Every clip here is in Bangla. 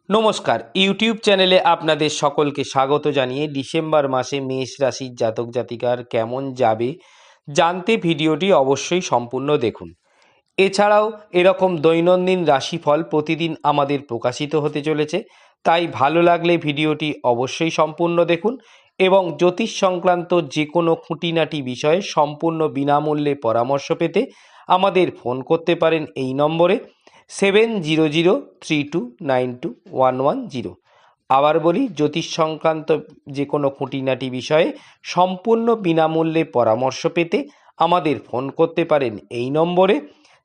নমস্কার, ইউটিউব চ্যানেলে আপনাদের সকলকে স্বাগত জানিয়ে ডিসেম্বর মাসে মেষ রাশির জাতক জাতিকার কেমন যাবে জানতে ভিডিওটি অবশ্যই সম্পূর্ণ দেখুন। এছাড়াও এরকম দৈনন্দিন রাশিফল প্রতিদিন আমাদের প্রকাশিত হতে চলেছে, তাই ভালো লাগলে ভিডিওটি অবশ্যই সম্পূর্ণ দেখুন এবং জ্যোতিষ সংক্রান্ত যে কোনো খুঁটিনাটি বিষয়ে সম্পূর্ণ বিনামূল্যে পরামর্শ পেতে আমাদের ফোন করতে পারেন এই নম্বরে 7003292110। আবার বলি, জ্যোতিষ সংক্রান্ত যে কোনো খুঁটিনাটি বিষয়ে সম্পূর্ণ বিনামূল্যে পরামর্শ পেতে আমাদের ফোন করতে পারেন এই নম্বরে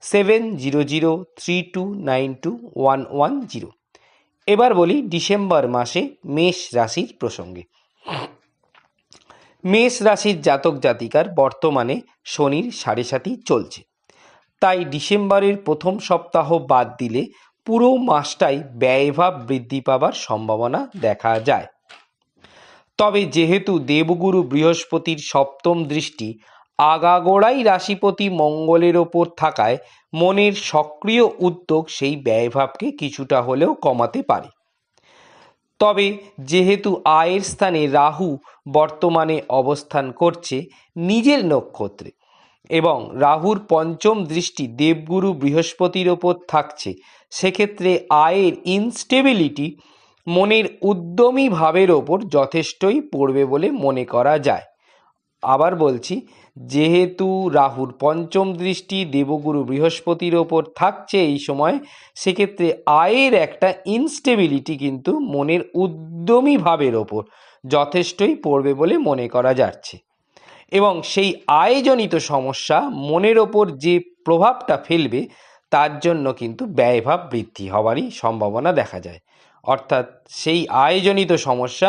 7003292110। এবার বলি ডিসেম্বর মাসে মেষ রাশির প্রসঙ্গে। মেষ রাশির জাতক জাতিকার বর্তমানে শনির 7.5 চলছে, তাই ডিসেম্বরের প্রথম সপ্তাহ বাদ দিলে পুরো মাসটাই ব্যয়ভাব বৃদ্ধি পাবার সম্ভাবনা দেখা যায়। তবে যেহেতু দেবগুরু বৃহস্পতির সপ্তম দৃষ্টি আগাগোড়াই রাশিপতি মঙ্গলের ওপর থাকায় মনের সক্রিয় উদ্যোগ সেই ব্যয়ভাবকে কিছুটা হলেও কমাতে পারে। তবে যেহেতু আয়ের স্থানে রাহু বর্তমানে অবস্থান করছে নিজের নক্ষত্রে এবং রাহুর পঞ্চম দৃষ্টি দেবগুরু বৃহস্পতির ওপর থাকছে, সেক্ষেত্রে আয়ের ইনস্টেবিলিটি মনের উদ্যমী ভাবের ওপর যথেষ্টই পড়বে বলে মনে করা যায়। আবার বলছি, যেহেতু রাহুর পঞ্চম দৃষ্টি দেবগুরু বৃহস্পতির ওপর থাকছে এই সময়, সেক্ষেত্রে আয়ের একটা ইনস্টেবিলিটি কিন্তু মনের উদ্যমী ভাবের ওপর যথেষ্টই পড়বে বলে মনে করা যাচ্ছে এবং সেই আয়জনিত সমস্যা মনের ওপর যে প্রভাবটা ফেলবে তার জন্য কিন্তু ব্যয়ভাব বৃদ্ধি হওয়ারই সম্ভাবনা দেখা যায়। অর্থাৎ সেই আয়জনিত সমস্যা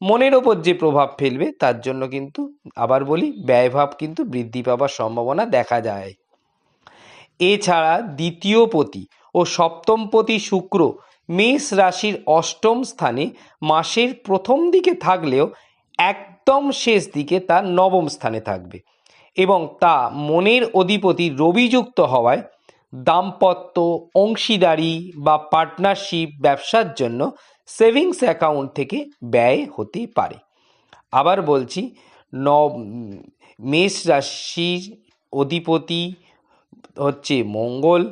মনের ওপর যে প্রভাব ফেলবে তার জন্য কিন্তু আবার বলি ব্যয়ভাব কিন্তু বৃদ্ধি পাবার সম্ভাবনা দেখা যায়। এছাড়া দ্বিতীয় পতি ও সপ্তম পতি শুক্র মেষ রাশির অষ্টম স্থানে মাসের প্রথম দিকে থাকলেও একদম শেষ দিকে তার নবম স্থানে থাকবে এবং তা মনের অধিপতি রবিযুক্ত হওয়ায় দাম্পত্য, অংশীদারি বা পার্টনারশিপ ব্যবসার জন্য সেভিংস অ্যাকাউন্ট থেকে ব্যয় হতে পারে। আবার বলছি, মেষ রাশির অধিপতি হচ্ছে মঙ্গল।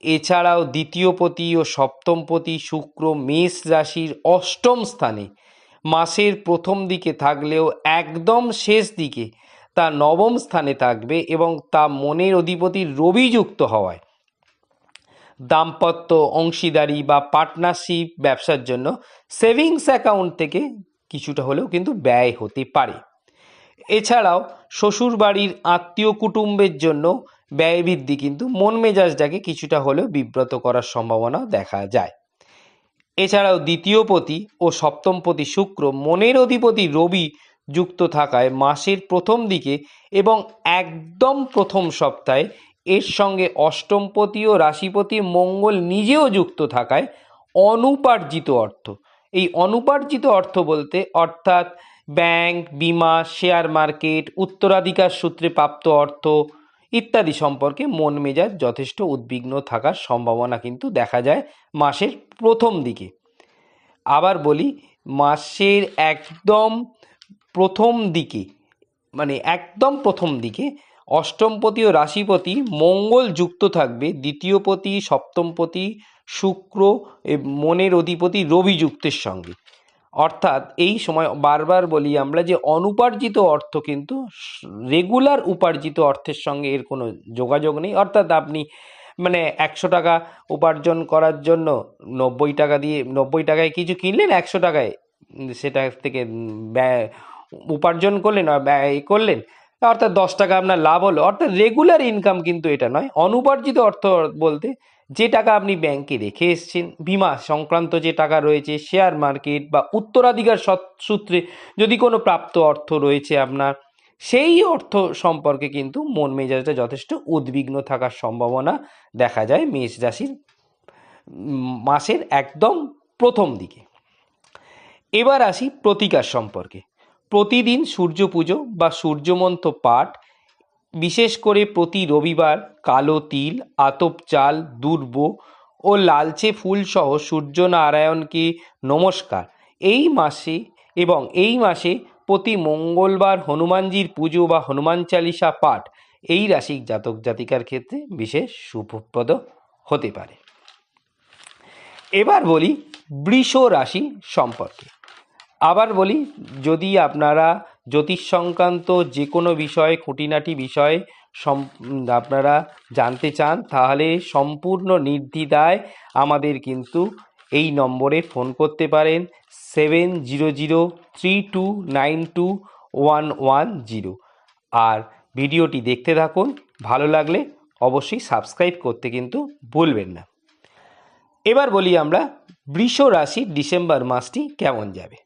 এছাড়াও দ্বিতীয় পতি ও সপ্তম পতি শুক্র মেষ রাশির অষ্টম স্থানে মাসের প্রথম দিকে থাকলেও একদম শেষ দিকে তা নবম স্থানে থাকবে এবং তা মনের অধিপতি রবি যুক্ত হওয়ায় দাম্পত্য, অংশীদারি বা পার্টনারশিপ ব্যবসার জন্য সেভিংস অ্যাকাউন্ট থেকে কিছুটা হলেও কিন্তু ব্যয় হতে পারে। এছাড়াও শ্বশুরবাড়ির আত্মীয় কুটুম্বের জন্য ব্যয় বৃদ্ধি কিন্তু মন মেজাজটাকে কিছুটা হলেও বিব্রত করার সম্ভাবনা দেখা যায়। এছাড়াও দ্বিতীয় পতি ও সপ্তম পতি শুক্র মনের অধিপতি রবি যুক্ত থাকায় মাসের প্রথম দিকে এবং একদম প্রথম সপ্তাহে এর সঙ্গে অষ্টমপতি ও রাশিপতি মঙ্গল নিজেও যুক্ত থাকায় অনুপার্জিত অর্থ, এই অনুপার্জিত অর্থ বলতে অর্থাৎ ব্যাংক, বিমা, শেয়ার মার্কেট, উত্তরাধিকার সূত্রে প্রাপ্ত অর্থ ইত্যাদি সম্পর্কে মন মেজাজ যথেষ্ট উদ্বিগ্ন থাকার সম্ভাবনা কিন্তু দেখা যায় মাসের প্রথম দিকে। আবার বলি, মাসের একদম প্রথম দিকে একদম প্রথম দিকে অষ্টমপতি ও রাশিপতি মঙ্গল যুক্ত থাকবে দ্বিতীয় পতি, সপ্তম পতি শুক্র মনের অধিপতি রবি যুক্তের সঙ্গে। অর্থাৎ এই সময় বারবার বলি আমরা যে অনুপার্জিত অর্থ কিন্তু রেগুলার উপার্জিত অর্থের সঙ্গে এর কোনো যোগাযোগ নেই। অর্থাৎ আপনি 100 টাকা উপার্জন করার জন্য 90 টাকায় কিছু কিনলেন, 100 টাকায় সেটা থেকে উপার্জন করলেন আর ব্যয় করলেন, অর্থাৎ 10 টাকা আপনার লাভ হলো। অর্থাৎ রেগুলার ইনকাম কিন্তু এটা নয়। অনুপার্জিত অর্থ বলতে যে টাকা আপনি ব্যাংকে রেখে এসছেন, বিমা সংক্রান্ত যে টাকা রয়েছে, শেয়ার মার্কেট বা উত্তরাধিকার সূত্রে যদি কোনো প্রাপ্ত অর্থ রয়েছে আপনার, সেই অর্থ সম্পর্কে কিন্তু মন মেজাজটা যথেষ্ট উদ্বিগ্ন থাকার সম্ভাবনা দেখা যায় মেষ রাশির মাসের একদম প্রথম দিকে। এবার আসি প্রতিকার সম্পর্কে। প্রতিদিন সূর্য পুজো বা সূর্যমন্ত্র পাঠ, বিশেষ করে প্রতি রবিবার কালো তিল, আতপ চাল, দুর্ব ও লালচে ফুল সহ সূর্যনারায়ণকে নমস্কার এই মাসে প্রতি মঙ্গলবার হনুমানজির পুজো বা হনুমান চালিসা পাঠ এই রাশির জাতক জাতিকার ক্ষেত্রে বিশেষ শুভপ্রদ হতে পারে। এবার বলি বৃষ রাশি সম্পর্কে। আবার বলি, যদি আপনারা জ্যোতিষ সংক্রান্ত যে কোনো বিষয়ে খুঁটিনাটি বিষয়ে আপনারা জানতে চান তাহলে সম্পূর্ণ নির্দ্বিধায় আমাদের কিন্তু এই নম্বরে ফোন করতে পারেন 7003292110। আর ভিডিওটি দেখতে থাকুন, ভালো লাগলে অবশ্যই সাবস্ক্রাইব করতে কিন্তু ভুলবেন না। এবার বলি আমরা বৃষ রাশির ডিসেম্বর মাসটি কেমন যাবে।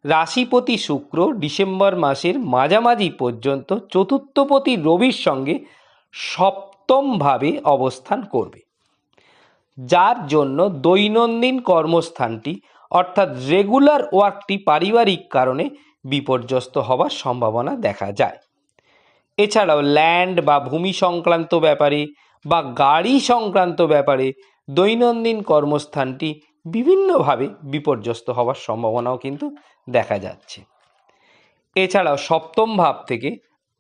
রাশিপতি শুক্র ডিসেম্বর মাসের মাঝামাঝি পর্যন্ত চতুর্থপতি রবির সঙ্গে সপ্তমভাবে অবস্থান করবে, যার জন্য দৈনন্দিন কর্মস্থানটি অর্থাৎ রেগুলার ওয়ার্কটি পারিবারিক কারণে বিপর্যস্ত হওয়ার সম্ভাবনা দেখা যায়। এছাড়াও ল্যান্ড বা ভূমি সংক্রান্ত ব্যাপারে বা গাড়ি সংক্রান্ত ব্যাপারে দৈনন্দিন কর্মস্থানটি বিভিন্নভাবে বিপর্যস্ত হওয়ার সম্ভাবনাও কিন্তু দেখা যাচ্ছে। এছাড়াও সপ্তম ভাব থেকে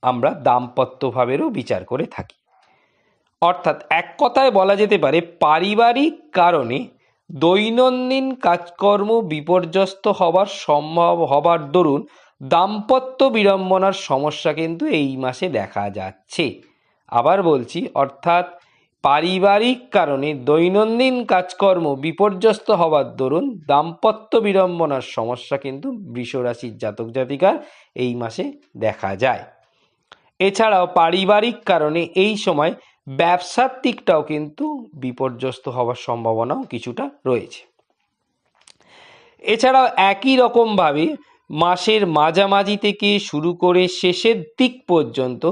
আমরা দাম্পত্য ভাবেরও বিচার করে থাকি, অর্থাৎ এক কথায় বলা যেতে পারে পারিবারিক কারণে দৈনন্দিন কাজকর্ম বিপর্যস্ত হবার দরুন দাম্পত্য বিড়ম্বনার সমস্যা কিন্তু এই মাসে দেখা যাচ্ছে। আবার বলছি, অর্থাৎ পারিবারিক কারণে দৈনন্দিন কাজকর্ম বিপর্যস্ত হবার দরুন দাম্পত্য বিড়ম্বনার সমস্যা কিন্তু বৃষ রাশির জাতক জাতিকার এই মাসে দেখা যায়। এছাড়াও পারিবারিক কারণে এই সময় ব্যবসার দিকটাও কিন্তু বিপর্যস্ত হওয়ার সম্ভাবনাও কিছুটা রয়েছে। এছাড়াও একই রকমভাবে মাসের মাঝামাঝি থেকে শুরু করে শেষের দিক পর্যন্ত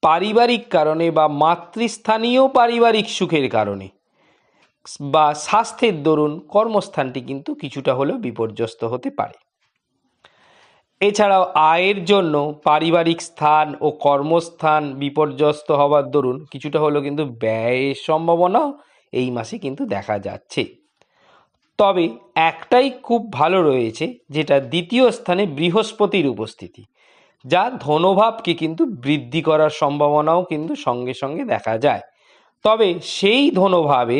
পারিবারিক কারণে বা মাতৃস্থানীয় পারিবারিক সুখের কারণে বা স্বাস্থ্যের দরুন কর্মস্থানটি কিন্তু কিছুটা হলেও বিপর্যস্ত হতে পারে। এছাড়াও আয়ের জন্য পারিবারিক স্থান ও কর্মস্থান বিপর্যস্ত হওয়ার দরুন কিছুটা হলেও কিন্তু ব্যয়ের সম্ভাবনাও এই মাসে কিন্তু দেখা যাচ্ছে। তবে একটাই খুব ভালো রয়েছে, যেটা দ্বিতীয় স্থানে বৃহস্পতির উপস্থিতি, যা ধনভাবকে কিন্তু বৃদ্ধি করার সম্ভাবনাও কিন্তু সঙ্গে সঙ্গে দেখা যায়। তবে সেই ধনভাবে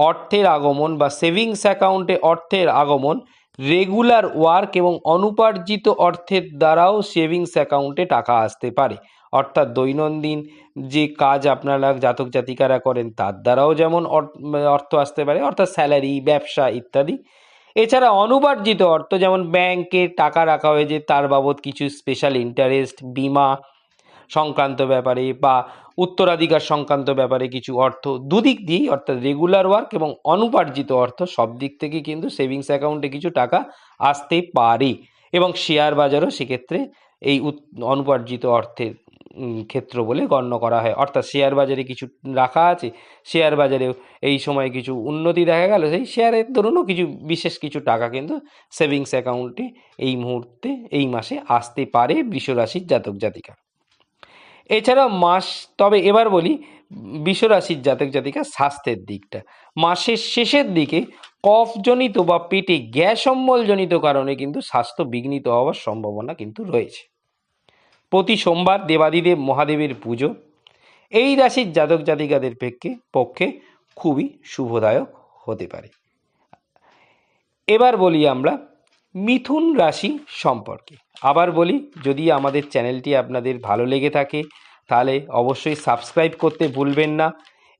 অর্থের আগমন বা সেভিংস অ্যাকাউন্টে অর্থের আগমন রেগুলার ওয়ার্ক এবং অনুপার্জিত অর্থের দ্বারাও সেভিংস অ্যাকাউন্টে টাকা আসতে পারে, অর্থাৎ দৈনন্দিন যে কাজ আপনারা জাতক জাতিকারা করেন তার দ্বারাও যেমন অর্থ আসতে পারে, অর্থাৎ স্যালারি, ব্যবসা ইত্যাদি। এছাড়া অনুপার্জিত অর্থ যেমন ব্যাংকে টাকা রাখা হয়েছে তার বাবদ কিছু স্পেশাল ইন্টারেস্ট, বিমা সংক্রান্ত ব্যাপারে বা উত্তরাধিকার সংক্রান্ত ব্যাপারে কিছু অর্থ, দুদিক দিয়েই অর্থাৎ রেগুলার ওয়ার্ক এবং অনুপার্জিত অর্থ সব দিক থেকে কিন্তু সেভিংস অ্যাকাউন্টে কিছু টাকা আসতে পারে। এবং শেয়ার বাজারও সেক্ষেত্রে এই অনুপার্জিত অর্থের ক্ষেত্র বলে গণ্য করা হয়, অর্থাৎ শেয়ার বাজারে কিছু রাখা আছে, শেয়ার বাজারেও এই সময় কিছু উন্নতি দেখা গেল, সেই শেয়ারের দরুনও কিছু বিশেষ কিছু টাকা কিন্তু সেভিংস অ্যাকাউন্টে এই মুহূর্তে এই মাসে আসতে পারে বৃষ রাশির জাতক জাতিকা। এছাড়াও তবে এবার বলি বৃষ রাশির জাতক জাতিকা স্বাস্থ্যের দিকটা। মাসের শেষের দিকে কফজনিত বা পেটে গ্যাস অম্বলজনিত কারণে কিন্তু স্বাস্থ্য বিঘ্নিত হওয়ার সম্ভাবনা কিন্তু রয়েছে। প্রতি সোমবার দেবাদিদেব মহাদেবের পুজো এই রাশির জাতক জাতিকাদের পক্ষে খুবই শুভদায়ক হতে পারে। এবার বলি আমরা মিথুন রাশি সম্পর্কে। আবার বলি, যদি আমাদের চ্যানেলটি আপনাদের ভালো লেগে থাকে তাহলে অবশ্যই সাবস্ক্রাইব করতে ভুলবেন না।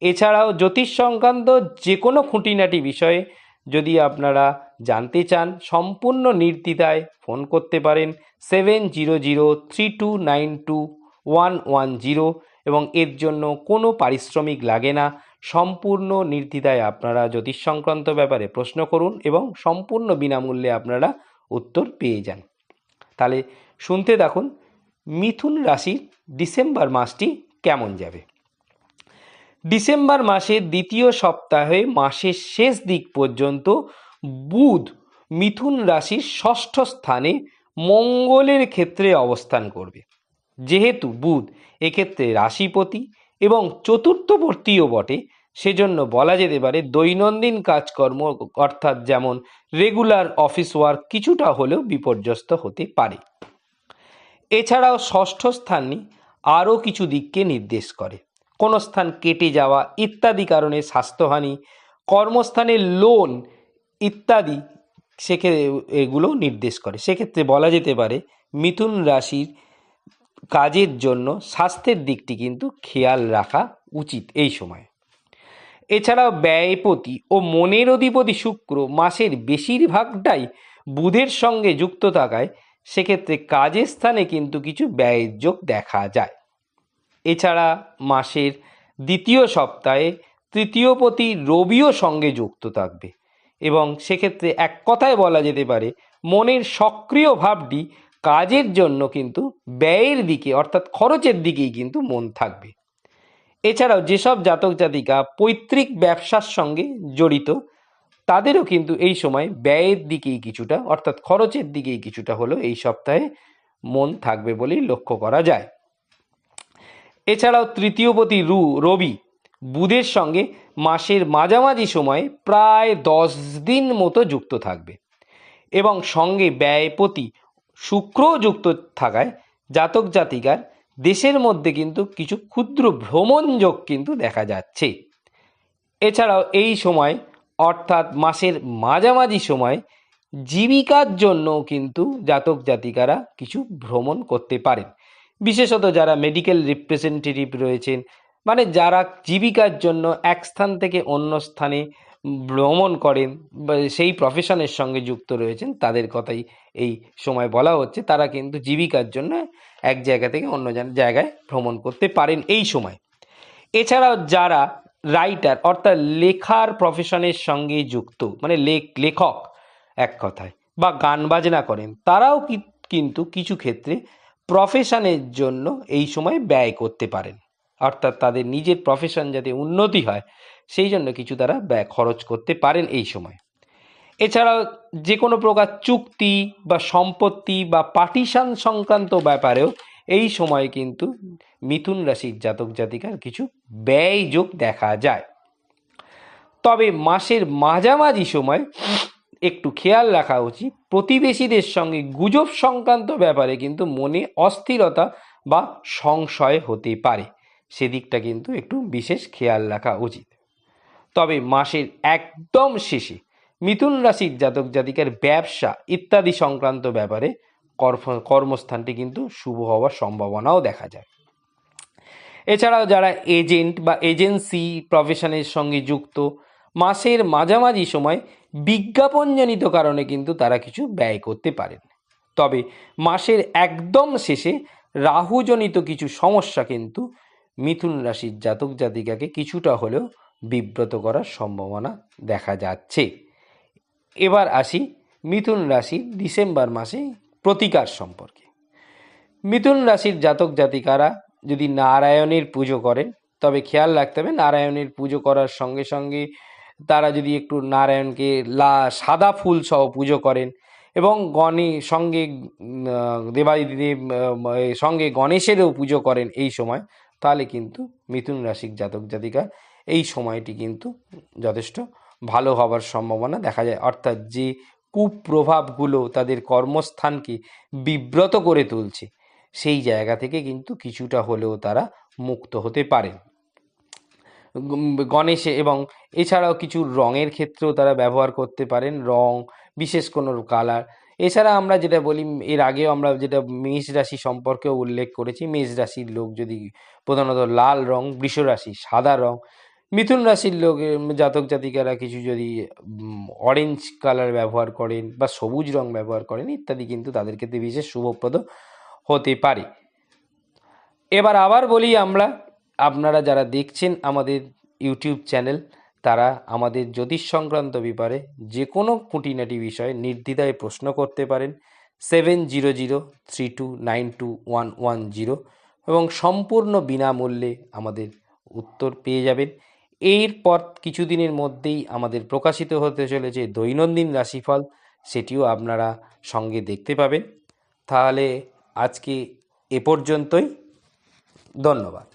এছাড়াও জ্যোতিষ সংক্রান্ত যে কোনো খুঁটিনাটি বিষয়ে যদি আপনারা জানতে চান সম্পূর্ণ নির্দ্বিধায় ফোন করতে পারেন 7003292110 এবং এর জন্য কোনো পারিশ্রমিক লাগে না। সম্পূর্ণ নির্দ্বিধায় আপনারা জ্যোতিষ সংক্রান্ত ব্যাপারে প্রশ্ন করুন এবং সম্পূর্ণ বিনামূল্যে আপনারা উত্তর পেয়ে যান। তাহলে শুনতে থাকুন মিথুন রাশির ডিসেম্বর মাসটি কেমন যাবে। ডিসেম্বর মাসের দ্বিতীয় সপ্তাহে মাসের শেষ দিক পর্যন্ত বুধ মিথুন রাশির ষষ্ঠ স্থানে মঙ্গলের ক্ষেত্রে অবস্থান করবে। যেহেতু বুধ এক্ষেত্রে রাশিপতি এবং চতুর্থবর্তীয় বটে, সেজন্য বলা যেতে পারে দৈনন্দিন কাজকর্ম অর্থাৎ যেমন রেগুলার অফিস ওয়ার্ক কিছুটা হলেও বিপর্যস্ত হতে পারে। এছাড়াও ষষ্ঠ স্থানই আরও কিছু দিককে নির্দেশ করে। কোনো স্থান কেটে যাওয়া ইত্যাদি কারণে স্বাস্থ্যহানি, কর্মস্থানের লোন ইত্যাদি সেক্ষেত্রে এগুলো নির্দেশ করে। সেক্ষেত্রে বলা যেতে পারে মিথুন রাশির কাজের জন্য স্বাস্থ্যের দিকটি কিন্তু খেয়াল রাখা উচিত এই সময়। এছাড়াও ব্যয়পতি ও মনের অধিপতি শুক্র মাসের বেশিরভাগটাই বুধের সঙ্গে যুক্ত থাকায় সেক্ষেত্রে কাজের স্থানে কিন্তু কিছু ব্যয়ের যোগ দেখা যায়। এছাড়া মাসের দ্বিতীয় সপ্তাহে তৃতীয়পতি রবিও সঙ্গে যুক্ত থাকবে এবং সেক্ষেত্রে এক কথায় বলা যেতে পারে মনের সক্রিয় ভাবটি কাজের জন্য কিন্তু ব্যয়ের দিকে অর্থাৎ খরচের দিকেই কিন্তু মন থাকবে। এছাড়াও যেসব জাতক জাতিকা পৈতৃক ব্যবসার সঙ্গে জড়িত তাদেরও কিন্তু এই সময় ব্যয়ের দিকেই কিছুটা অর্থাৎ খরচের দিকেই কিছুটা হলেও এই সপ্তাহে মন থাকবে বলেই লক্ষ্য করা যায়। এছাড়াও তৃতীয়পতি রবি বুধের সঙ্গে মাসের মাঝামাঝি সময়ে প্রায় 10 দিন মতো যুক্ত থাকবে এবং সঙ্গে ব্যয়পতি শুক্রও যুক্ত থাকায় জাতক জাতিকার দেশের মধ্যে কিন্তু কিছু ক্ষুদ্র ভ্রমণ যোগ কিন্তু দেখা যাচ্ছে। এছাড়াও এই সময় অর্থাৎ মাসের মাঝামাঝি সময় জীবিকার জন্য কিন্তু জাতক জাতিকারা কিছু ভ্রমণ করতে পারেন, বিশেষত যারা মেডিকেল রিপ্রেজেন্টেটিভ রয়েছেন, মানে যারা জীবিকার জন্য এক স্থান থেকে অন্য স্থানে ভ্রমণ করেন বা সেই প্রফেশনের সঙ্গে যুক্ত রয়েছেন তাদের কথাই এই সময় বলা হচ্ছে। তারা কিন্তু জীবিকার জন্য এক জায়গা থেকে অন্য জায়গায় ভ্রমণ করতে পারেন এই সময়। এছাড়াও যারা রাইটার অর্থাৎ লেখার প্রফেশনের সঙ্গে যুক্ত, মানে লেখক এক কথায়, বা গান বাজনা করেন, তারাও কিন্তু কিছু ক্ষেত্রে প্রফেশনের জন্য এই সময় ব্যয় করতে পারেন, অর্থাৎ তাদের নিজের প্রফেশন যাতে উন্নতি হয় সেই জন্য কিছু তারা ব্যয় খরচ করতে পারেন এই সময়। এছাড়াও যে কোনো প্রকার চুক্তি বা সম্পত্তি বা পার্টিশন সংক্রান্ত ব্যাপারেও এই সময় কিন্তু মিথুন রাশির জাতক জাতিকার কিছু ব্যয় যোগ দেখা যায়। তবে মাসের মাঝামাঝি সময় একটু খেয়াল রাখা উচিত, প্রতিবেশীদের সঙ্গে গুজব সংক্রান্ত ব্যাপারে কিন্তু মনে অস্থিরতা বা সংশয় হতে পারে, সেদিকটা কিন্তু একটু বিশেষ খেয়াল রাখা উচিত। তবে মাসের একদম শেষে মিথুন রাশির জাতক জাতিকার ব্যবসা ইত্যাদি সংক্রান্ত ব্যাপারে কর্মস্থানটি কিন্তু শুভ হওয়ার সম্ভাবনাও দেখা যায়। এছাড়াও যারা এজেন্ট বা এজেন্সি প্রফেশনের সঙ্গে যুক্ত মাসের মাঝামাঝি সময় বিজ্ঞাপনজনিত কারণে কিন্তু তারা কিছু ব্যয় করতে পারেন। তবে মাসের একদম শেষে রাহুজনিত কিছু সমস্যা কিন্তু মিথুন রাশির জাতক জাতিকাকে কিছুটা হলেও বিব্রত করার সম্ভাবনা দেখা যাচ্ছে। এবার আসি মিথুন রাশির ডিসেম্বর মাসে প্রতিকার সম্পর্কে। মিথুন রাশির জাতক জাতিকারা যদি নারায়ণের পুজো করেন তবে খেয়াল রাখতে হবে নারায়ণের পুজো করার সঙ্গে সঙ্গে তারা যদি একটু নারায়ণকে সাদা ফুল সহ পুজো করেন এবং সঙ্গে দেবাদিদেব সঙ্গে গণেশেরও পুজো করেন এই সময়, তাহলে কিন্তু মিথুন রাশির জাতক জাতিকা এই সময়টি কিন্তু যথেষ্ট ভালো হবার সম্ভাবনা দেখা যায়। অর্থাৎ যে কুপ্রভাবগুলো তাদের কর্মস্থানকে বিব্রত করে তুলছে সেই জায়গা থেকে কিন্তু কিছুটা হলেও তারা মুক্ত হতে পারেন। গণেশে এবং এছাড়াও কিছু রঙের ক্ষেত্রেও তারা ব্যবহার করতে পারেন, রং বিশেষ কোনো কালার। এছাড়া আমরা যেটা বলি, এর আগেও আমরা যেটা মেষ রাশি সম্পর্কেও উল্লেখ করেছি, মেষ রাশির লোক যদি প্রধানত লাল রং, বৃষ রাশি সাদা রং, মিথুন রাশির লোকের জাতক জাতিকারা কিছু যদি অরেঞ্জ কালার ব্যবহার করেন বা সবুজ রং ব্যবহার করেন ইত্যাদি কিন্তু তাদের ক্ষেত্রে বিশেষ শুভপ্রদ হতে পারে। এবার আবার বলি, আপনারা যারা দেখছেন আমাদের ইউটিউব চ্যানেল তারা আমাদের জ্যোতিষ সংক্রান্ত ব্যাপারে যে কোনো খুঁটিনাটি বিষয়ে নির্দ্বিধায় প্রশ্ন করতে পারেন 7003292110 এবং সম্পূর্ণ বিনামূল্যে আমাদের উত্তর পেয়ে যাবেন। এরপর কিছুদিনের মধ্যেই আমাদের প্রকাশিত হতে চলেছে দৈনন্দিন রাশিফল, সেটিও আপনারা সঙ্গে দেখতে পাবেন। তাহলে আজকে এ পর্যন্তই, ধন্যবাদ।